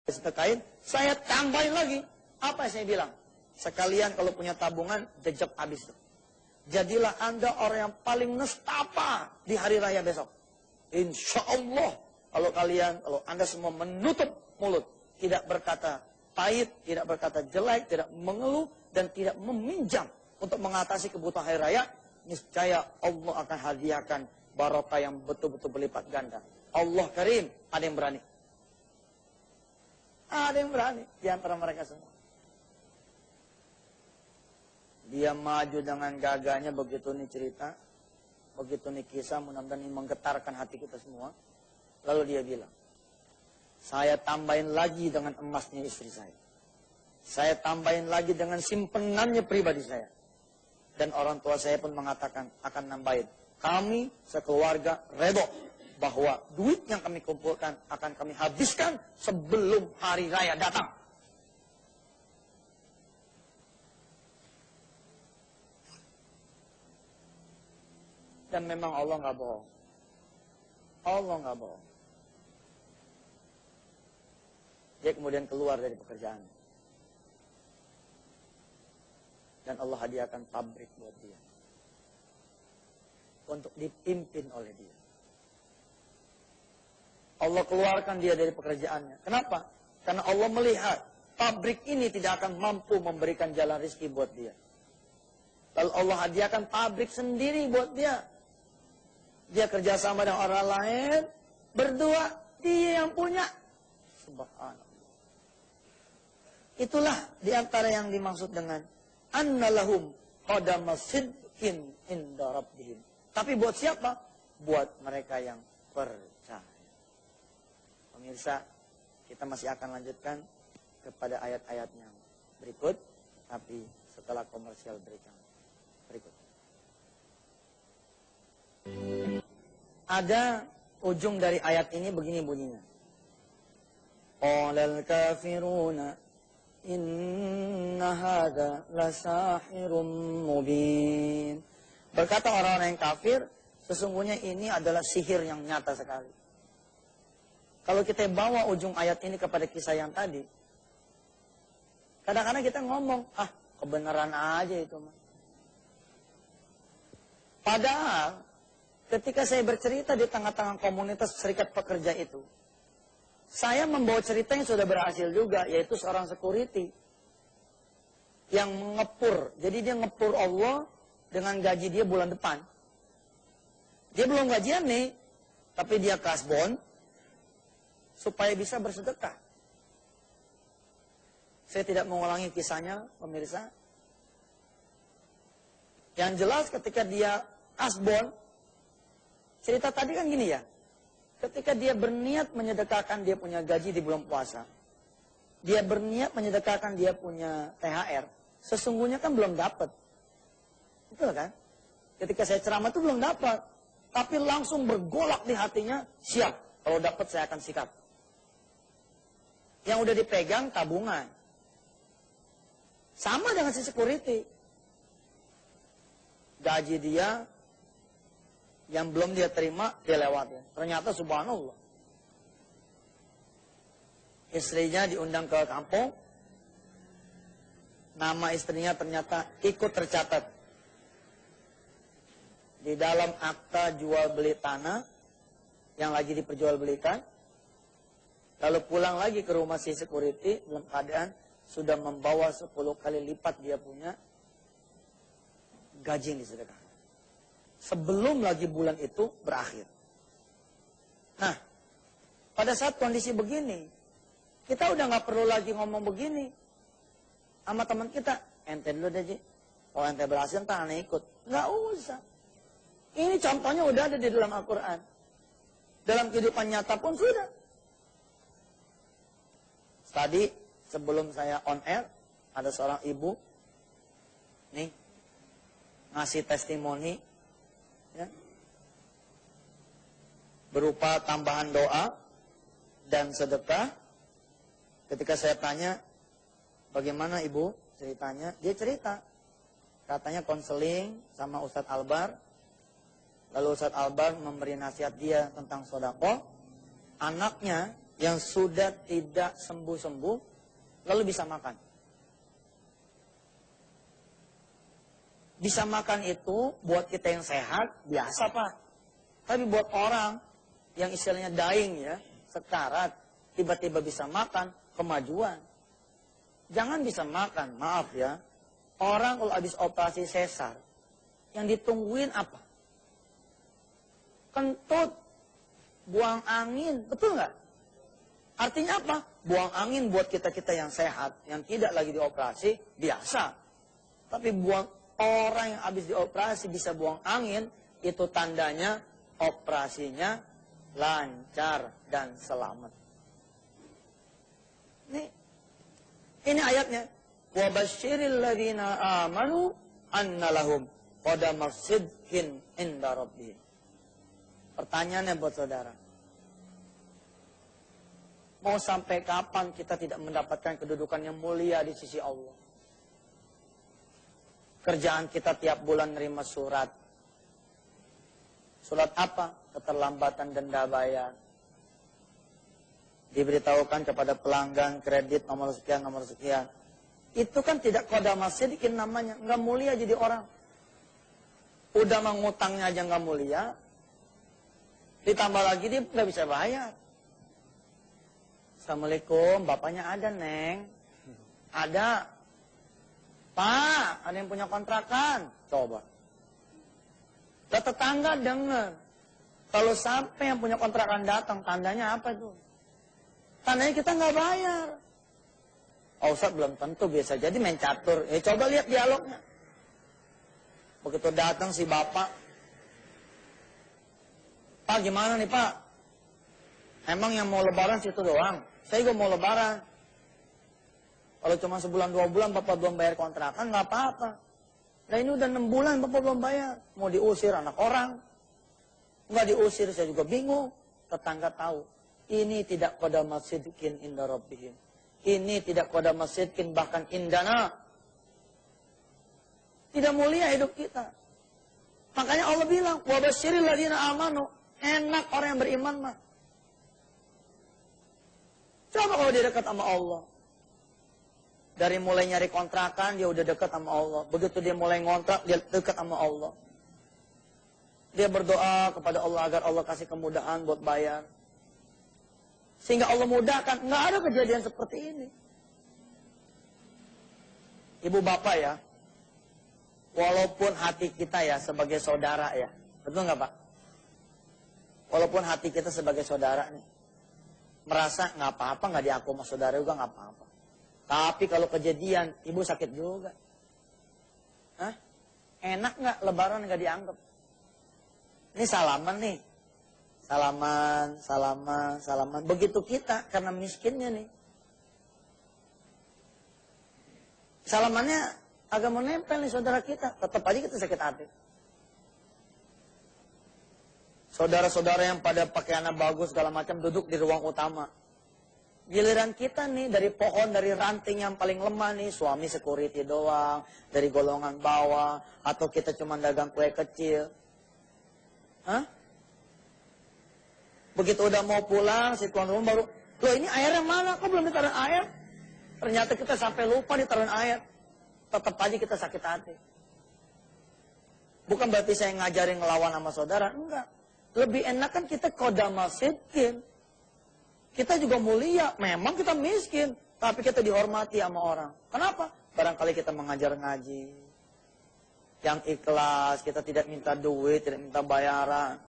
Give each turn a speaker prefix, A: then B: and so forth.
A: sedekahin, saya tambahin lagi. Apa yang saya bilang? Sekalian kalau punya tabungan, jejak habis. Jadilah Anda orang yang paling nestapa di hari raya besok. Insya Allah, kalau Anda semua menutup mulut, tidak berkata pahit, tidak berkata jelek, tidak mengeluh, dan tidak meminjam untuk mengatasi kebutuhan hari raya, niscaya Allah akan hadiahkan barokah yang betul-betul berlipat ganda. Allah Karim, ada yang berani. Ada yang berani di antara mereka semua. Dia maju dengan gagahnya, begitu ini cerita, begitu ini kisah, mudah-mudahan ini menggetarkan hati kita semua. Lalu dia bilang, saya tambahin lagi dengan emasnya istri saya. Saya tambahin lagi dengan simpenannya pribadi saya. Dan orang tua saya pun mengatakan akan nambahin. Kami sekeluarga redho bahwa duit yang kami kumpulkan akan kami habiskan sebelum hari raya datang. Dan memang Allah nggak bohong. Allah nggak bohong. Dia kemudian keluar dari pekerjaan. Dan Allah hadiahkan pabrik buat dia. Untuk dipimpin oleh dia. Allah keluarkan dia dari pekerjaannya. Kenapa? Karena Allah melihat pabrik ini tidak akan mampu memberikan jalan rezeki buat dia. Lalu Allah hadiahkan pabrik sendiri buat dia. Dia kerjasama dengan orang lain, berdua, dia yang punya. Subhanallah. Itulah diantara yang dimaksud dengan annalahum qadama sidqin inda rabbihim. Tapi buat siapa? Buat mereka yang percaya. Pemirsa, kita masih akan lanjutkan kepada ayat-ayat yang berikut, tapi setelah komersial break yang berikut. Ada ujung dari ayat ini begini bunyinya. Qalal kafiruna inna hadza lasahirun mubin. Berkata orang-orang yang kafir, sesungguhnya ini adalah sihir yang nyata sekali. Kalau kita bawa ujung ayat ini kepada kisah yang tadi, kadang-kadang kita ngomong, kebenaran aja itu mah. Padahal, ketika saya bercerita di tengah-tengah komunitas serikat pekerja itu, saya membawa cerita yang sudah berhasil juga, yaitu seorang security yang mengepur. Jadi dia ngepur Allah dengan gaji dia bulan depan. Dia belum gajian nih, tapi dia kasbon supaya bisa bersedekah. Saya tidak mengulangi kisahnya, pemirsa. Yang jelas ketika dia kasbon, cerita tadi kan gini ya, ketika dia berniat menyedekahkan dia punya gaji di bulan puasa, dia berniat menyedekahkan dia punya THR, sesungguhnya kan belum dapat. Betul kan? Ketika saya ceramah itu belum dapat, tapi langsung bergolak di hatinya, siap, kalau dapat saya akan sikat. Yang udah dipegang tabungan. Sama dengan si security. Gaji dia yang belum dia terima, dia lewatin. Ternyata subhanallah. Istrinya diundang ke kampung. Nama istrinya ternyata ikut tercatat di dalam akta jual beli tanah yang lagi diperjualbelikan. Lalu pulang lagi ke rumah si security dalam keadaan sudah membawa 10 kali lipat dia punya gaji yang disedekahkan. Sebelum lagi bulan itu berakhir. Nah, pada saat kondisi begini, kita udah nggak perlu lagi ngomong begini sama teman kita. Ente dulu deh, Ji. Kalau ente berhasil, entah aneh ikut. Nggak usah. Ini contohnya udah ada di dalam Al-Quran. Dalam kehidupan nyata pun sudah. Tadi sebelum saya on air, ada seorang ibu nih ngasih testimoni ya, berupa tambahan doa dan sedekah. Ketika saya tanya, bagaimana ibu ceritanya? Dia cerita, katanya konseling sama Ustadz Albar. Lalu Ustadz Albar memberi nasihat dia tentang sedekah. Anaknya yang sudah tidak sembuh-sembuh, lalu bisa makan. Bisa makan itu buat kita yang sehat, biasa Pak. Tapi buat orang yang istilahnya dying ya, sekarat, tiba-tiba bisa makan, kemajuan. Jangan bisa makan, maaf ya. Orang kalau habis operasi sesar, yang ditungguin apa? Kentut, buang angin, betul nggak? Artinya apa? Buang angin buat kita-kita yang sehat, yang tidak lagi dioperasi, biasa. Tapi buat orang yang habis dioperasi bisa buang angin, itu tandanya operasinya lancar dan selamat. Ini ayatnya. Wa basyiril ladzina amanu anna lahum qadama sidqin inda rabbihim. Pertanyaannya buat saudara. Mau sampai kapan kita tidak mendapatkan kedudukan yang mulia di sisi Allah? Kerjaan kita tiap bulan nerima surat. Surat apa? Keterlambatan denda bayar. Diberitahukan kepada pelanggan kredit nomor sekian, nomor sekian. Itu kan tidak qadama sidqin namanya. Nggak mulia jadi orang. Udah mengutangnya aja nggak mulia. Ditambah lagi dia nggak bisa bayar. Assalamualaikum, bapaknya ada, Neng. Ada. Pak, ada yang punya kontrakan. Coba. Tetangga dengar. Kalau sampai yang punya kontrakan datang, tandanya apa itu? Tandanya kita nggak bayar. Oh, Ustaz belum tentu, biasa jadi main catur. Coba lihat dialognya. Begitu datang si bapak. Pak, gimana nih Pak? Emang yang mau lebaran situ doang? Saya juga mau lebaran. Kalau cuma sebulan 2 bulan Bapak belum bayar kontrakan, nggak apa-apa. Nah ini udah 6 bulan Bapak belum bayar. Mau diusir anak orang. Nggak diusir, saya juga bingung. Tetangga tahu. Ini tidak qadama sidqin inda rabbihim. Ini tidak qadama sidqin bahkan indana. Tidak mulia hidup kita. Makanya Allah bilang, wa basyiril ladzina amanu. Enak orang yang beriman mah. Coba kalau dia dekat sama Allah. Dari mulai nyari kontrakan, dia udah dekat sama Allah. Begitu dia mulai ngontrak, dia dekat sama Allah. Dia berdoa kepada Allah agar Allah kasih kemudahan buat bayar. Sehingga Allah mudahkan. Nggak ada kejadian seperti ini. Ibu bapak ya, walaupun hati kita ya sebagai saudara ya. Betul nggak Pak? Walaupun hati kita sebagai saudara nih. Merasa nggak apa-apa, nggak diaku sama saudara juga nggak apa-apa. Tapi kalau kejadian, ibu sakit juga. Hah? Enak nggak lebaran nggak dianggap? Ini salaman nih. Salaman, salaman, salaman. Begitu kita, karena miskinnya nih. Salamannya agak mau nempel nih saudara kita. Tetap aja kita sakit hati. Saudara-saudara yang pada pakaiannya bagus segala macam duduk di ruang utama. Giliran kita nih dari pohon, dari ranting yang paling lemah nih, suami security doang, dari golongan bawah, atau kita cuma dagang kue kecil. Hah? Begitu udah mau pulang, si tuan rumah baru, loh ini airnya mana? Kok belum ditaruh air? Ternyata kita sampai lupa ditaruh air. Tetap aja kita sakit hati. Bukan berarti saya ngajarin ngelawan sama saudara, enggak. Lebih enak kan kita qadama sidqin. Kita juga mulia, memang kita miskin, tapi kita dihormati sama orang. Kenapa? Barangkali kita mengajar ngaji. Yang ikhlas, kita tidak minta duit, tidak minta bayaran.